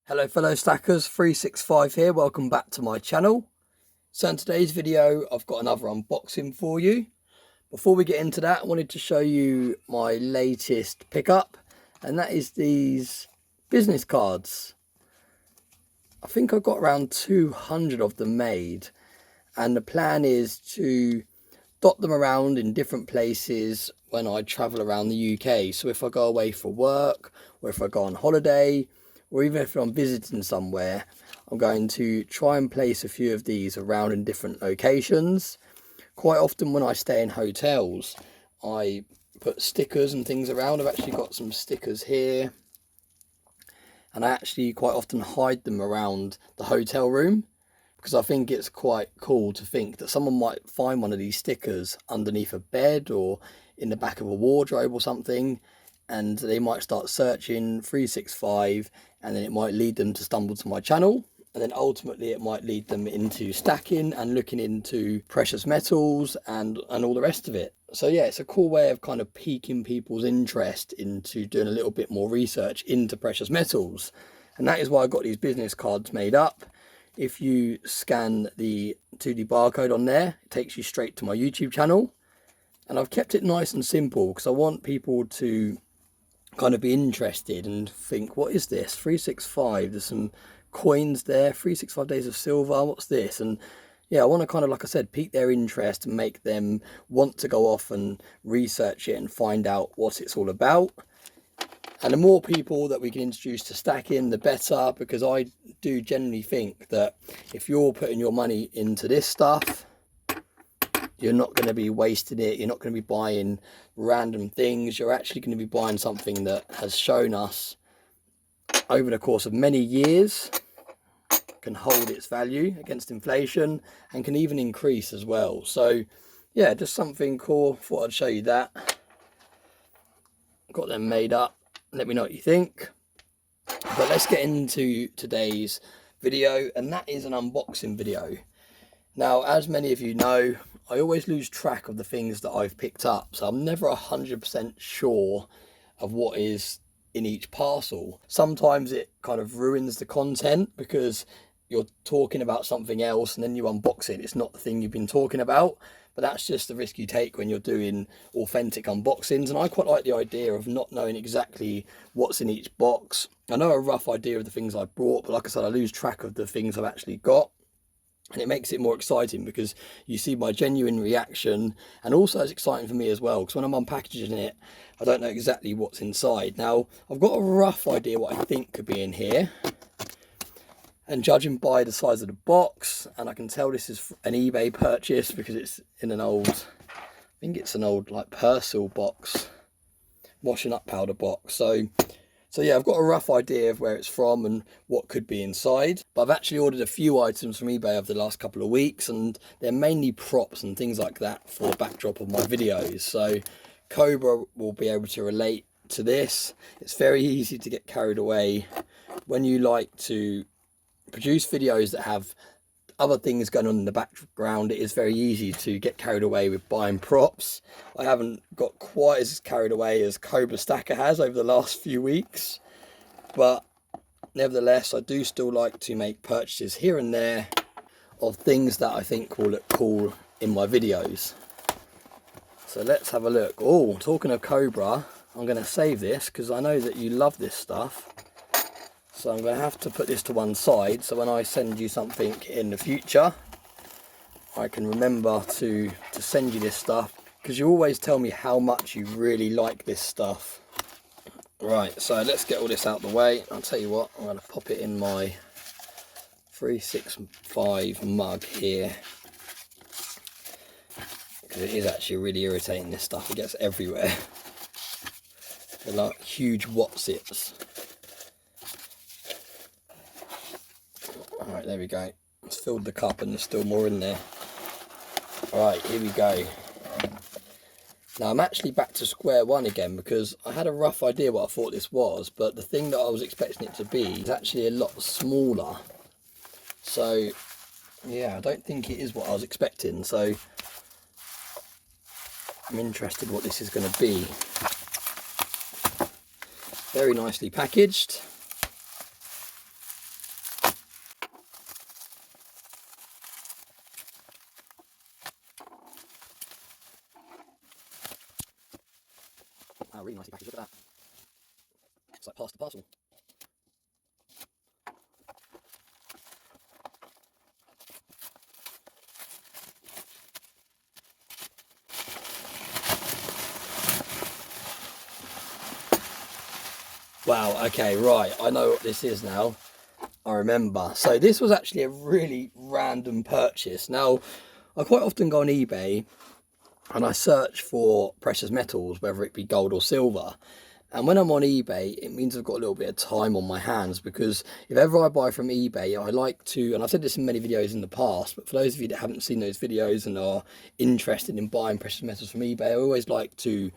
Hello fellow stackers, 365 here, welcome back to my channel. So in today's video I've got another unboxing for you. Before we get into that, I wanted to show you my latest pickup, and that is these business cards. I think I've got around 200 of them made, and the plan is to dot them around in different places when I travel around the UK. So if I go away for work, or if I go on holiday, or even if I'm visiting somewhere, I'm going to try and place a few of these around in different locations. Quite often when I stay in hotels, I put stickers and things around. I've actually got some stickers here, and I actually quite often hide them around the hotel room, because I think it's quite cool to think that someone might find one of these stickers underneath a bed or in the back of a wardrobe or something, and they might start searching 365, and then it might lead them to stumble to my channel, and then ultimately it might lead them into stacking and looking into precious metals and all the rest of it. So yeah, it's a cool way of kind of piquing people's interest into doing a little bit more research into precious metals. And that is why I got these business cards made up. If you scan the 2D barcode on there, it takes you straight to my YouTube channel. And I've kept it nice and simple because I want people to kind of be interested and think, what is this? 365, there's some coins there, 365 days of silver, what's this? And yeah, I want to kind of, like I said, pique their interest and make them want to go off and research it and find out what it's all about. And the more people that we can introduce to stacking, the better, because I do generally think that if you're putting your money into this stuff, you're not going to be wasting it. You're not going to be buying random things. You're actually going to be buying something that has shown us over the course of many years can hold its value against inflation and can even increase as well. So yeah, just something cool. Thought I'd show you that. Got them made up. Let me know what you think. But let's get into today's video, and that is an unboxing video. Now, as many of you know, I always lose track of the things that I've picked up, so I'm never 100% sure of what is in each parcel. Sometimes it kind of ruins the content because you're talking about something else and then you unbox it, it's not the thing you've been talking about. But that's just the risk you take when you're doing authentic unboxings, and I quite like the idea of not knowing exactly what's in each box. I know a rough idea of the things I brought, but like I said, I lose track of the things I've actually got. And it makes it more exciting because you see my genuine reaction, and also it's exciting for me as well because when I'm unpackaging it, I don't know exactly what's inside. Now, I've got a rough idea what I think could be in here, and judging by the size of the box, and I can tell this is an eBay purchase because it's in an old, I think it's an old like Persil box, washing up powder box. So yeah, I've got a rough idea of where it's from and what could be inside. But I've actually ordered a few items from eBay over the last couple of weeks, and they're mainly props and things like that for the backdrop of my videos. So Cobra will be able to relate to this. It's very easy to get carried away when you like to produce videos that have other things going on in the background. It is very easy to get carried away with buying props. I haven't got quite as carried away as Cobra Stacker has over the last few weeks, but nevertheless I do still like to make purchases here and there of things that I think will look cool in my videos. So let's have a look. Oh, talking of Cobra, I'm going to save this because I know that you love this stuff. So I'm going to have to put this to one side, so when I send you something in the future, I can remember to send you this stuff, because you always tell me how much you really like this stuff. Right, so let's get all this out of the way. I'll tell you what, I'm going to pop it in my 365 mug here, because it is actually really irritating, this stuff. It gets everywhere. They're like huge Watsits. Alright, there we go. It's filled the cup and there's still more in there. Alright, here we go. Now I'm actually back to square one again because I had a rough idea what I thought this was, but the thing that I was expecting it to be is actually a lot smaller. So yeah, I don't think it is what I was expecting, so I'm interested what this is going to be. Very nicely packaged. It's like past the parcel. Wow, okay, right, I know what this is now. I remember. So this was actually a really random purchase. Now, I quite often go on eBay and I search for precious metals, whether it be gold or silver. And when I'm on eBay, it means I've got a little bit of time on my hands, because if ever I buy from eBay, I like to, and I've said this in many videos in the past, but for those of you that haven't seen those videos and are interested in buying precious metals from eBay, I always like to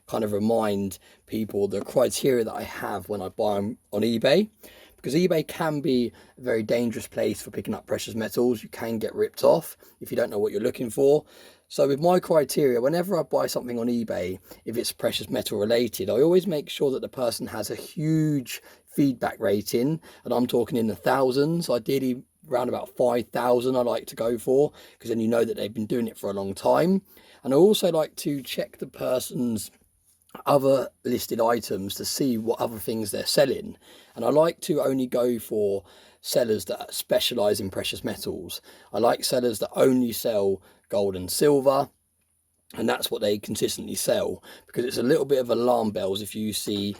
kind of remind people the criteria that I have when I buy them on eBay. Because eBay can be a very dangerous place for picking up precious metals. You can get ripped off if you don't know what you're looking for. So with my criteria, whenever I buy something on eBay, if it's precious metal related, I always make sure that the person has a huge feedback rating, and I'm talking in the thousands, ideally around about 5,000 I like to go for, because then you know that they've been doing it for a long time. And I also like to check the person's other listed items to see what other things they're selling, and I like to only go for sellers that specialize in precious metals. I like sellers that only sell gold and silver, and that's what they consistently sell, because it's a little bit of alarm bells if you see,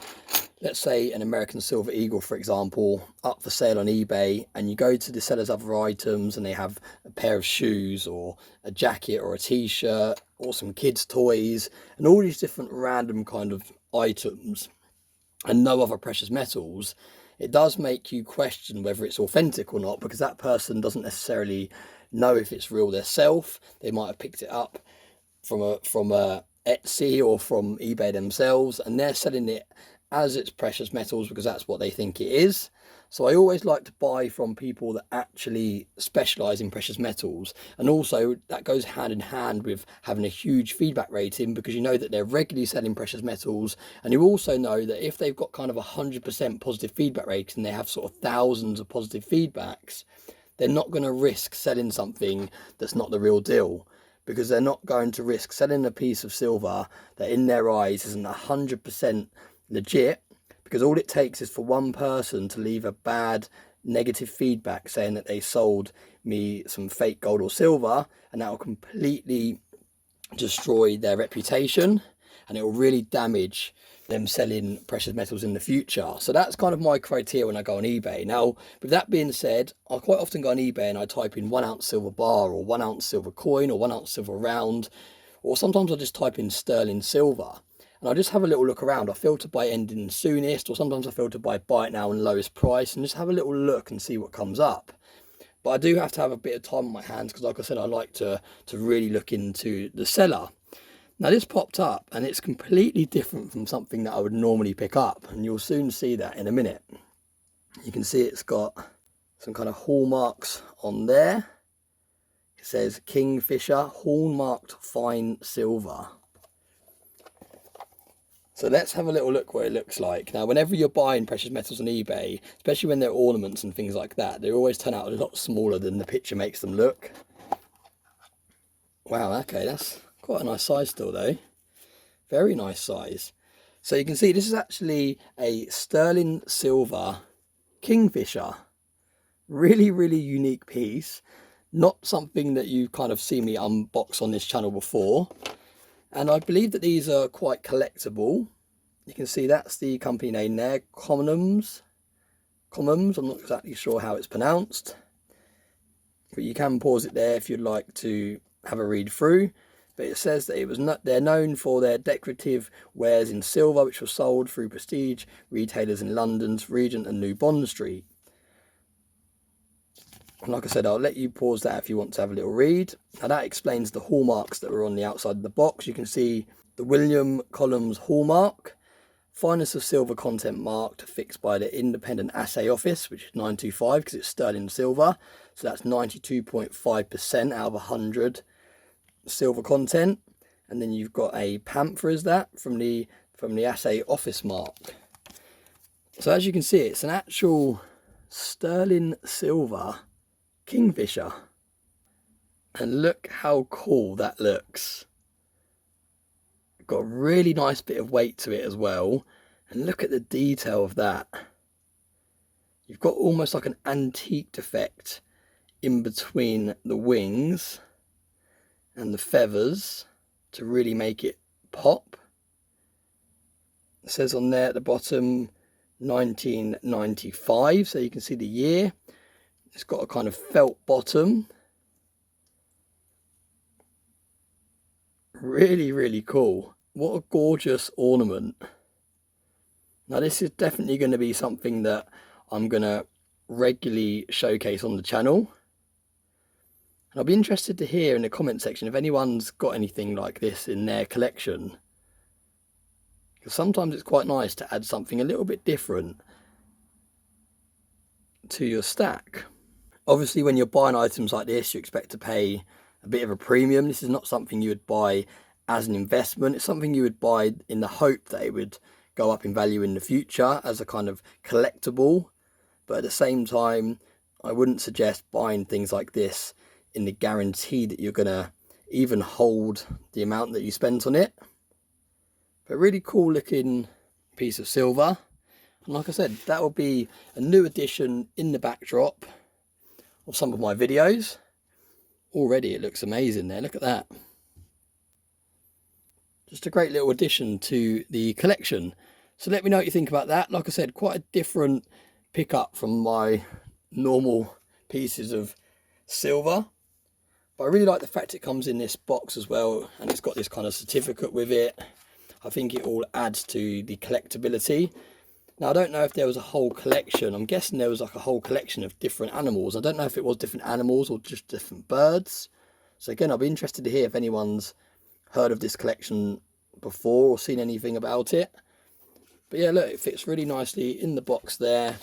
let's say, an American Silver Eagle, for example, up for sale on eBay, and you go to the seller's other items and they have a pair of shoes or a jacket or a t-shirt or some kids' toys and all these different random kind of items and no other precious metals, it does make you question whether it's authentic or not, because that person doesn't necessarily know if it's real themselves. They might have picked it up from a Etsy or from eBay themselves, and they're selling it as it's precious metals because that's what they think it is. So I always like to buy from people that actually specialize in precious metals, and also that goes hand in hand with having a huge feedback rating, because you know that they're regularly selling precious metals, and you also know that if they've got kind of 100% positive feedback rating, they have sort of thousands of positive feedbacks, they're not going to risk selling something that's not the real deal, because they're not going to risk selling a piece of silver that in their eyes isn't 100% legit, because all it takes is for one person to leave a bad negative feedback saying that they sold me some fake gold or silver, and that will completely destroy their reputation, and it will really damage them selling precious metals in the future. So that's kind of my criteria when I go on eBay. Now, with that being said, I quite often go on eBay and I type in 1 ounce silver bar or 1 ounce silver coin or 1 ounce silver round, or sometimes I just type in sterling silver. And I just have a little look around. I filter by ending soonest, or sometimes I filter by buy it now and lowest price, and just have a little look and see what comes up. But I do have to have a bit of time on my hands, because like I said, I like to really look into the seller. Now this popped up and it's completely different from something that I would normally pick up, and you'll soon see that in a minute. You can see it's got some kind of hallmarks on there. It says Kingfisher hallmarked fine silver. So let's have a little look what it looks like. Now, whenever you're buying precious metals on eBay, especially when they're ornaments and things like that, they always turn out a lot smaller than the picture makes them look. Wow, okay, that's quite a nice size still though. Very nice size. So you can see this is actually a sterling silver Kingfisher. Really, really unique piece. Not something that you've kind of seen me unbox on this channel before. And I believe that these are quite collectible. You can see that's the company name there, Commons. I'm not exactly sure how it's pronounced, but you can pause it there if you'd like to have a read through. But it says that it was they're known for their decorative wares in silver, which were sold through prestige retailers in London's Regent and New Bond Street. And like I said, I'll let you pause that if you want to have a little read. Now that explains the hallmarks that were on the outside of the box. You can see the William Collins hallmark, fineness of silver content marked, fixed by the Independent Assay Office, which is 925 because it's sterling silver. So that's 92.5% out of 100 silver content. And then you've got a panther as that from the Assay Office mark. So as you can see, it's an actual sterling silver Kingfisher, and look how cool that looks. Got a really nice bit of weight to it as well, And look at the detail of that. You've got almost like an antique effect in between the wings and the feathers to really make it pop. It says on there at the bottom 1995, so you can see the year. It's got a kind of felt bottom. Really, really cool. What a gorgeous ornament. Now this is definitely going to be something that I'm going to regularly showcase on the channel. And I'll be interested to hear in the comment section if anyone's got anything like this in their collection. Because sometimes it's quite nice to add something a little bit different to your stack. Obviously when you're buying items like this, you expect to pay a bit of a premium. This is not something you would buy as an investment. It's something you would buy in the hope that it would go up in value in the future as a kind of collectible. But at the same time, I wouldn't suggest buying things like this in the guarantee that you're going to even hold the amount that you spent on it. But really cool looking piece of silver. And like I said, that will be a new addition in the backdrop of some of my videos. Already it looks amazing there, look at that. Just a great little addition to the collection. So let me know what you think about that. Like I said, quite a different pickup from my normal pieces of silver. But I really like the fact it comes in this box as well, and it's got this kind of certificate with it. I think it all adds to the collectability. Now I don't know if there was a whole collection. I'm guessing there was like a whole collection of different animals. I don't know if it was different animals or just different birds. So again, I'll be interested to hear if anyone's heard of this collection before or seen anything about it. But yeah, look, it fits really nicely in the box there.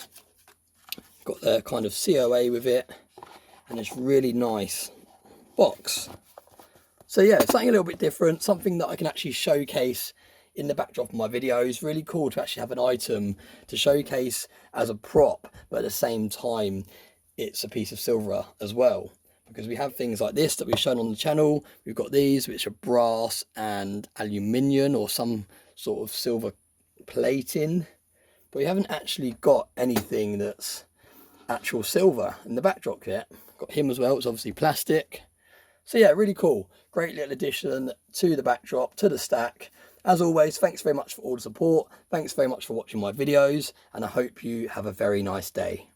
Got the kind of COA with it, and it's really nice box. So yeah, something a little bit different, something that I can actually showcase in the backdrop of my videos. Really cool to actually have an item to showcase as a prop, but at the same time it's a piece of silver as well, because we have things like this that we've shown on the channel. We've got these which are brass and aluminium or some sort of silver plating, but we haven't actually got anything that's actual silver in the backdrop yet. Got him as well, it's obviously plastic. So yeah, really cool, great little addition to the backdrop, to the stack. As always, thanks very much for all the support. Thanks very much for watching my videos, and I hope you have a very nice day.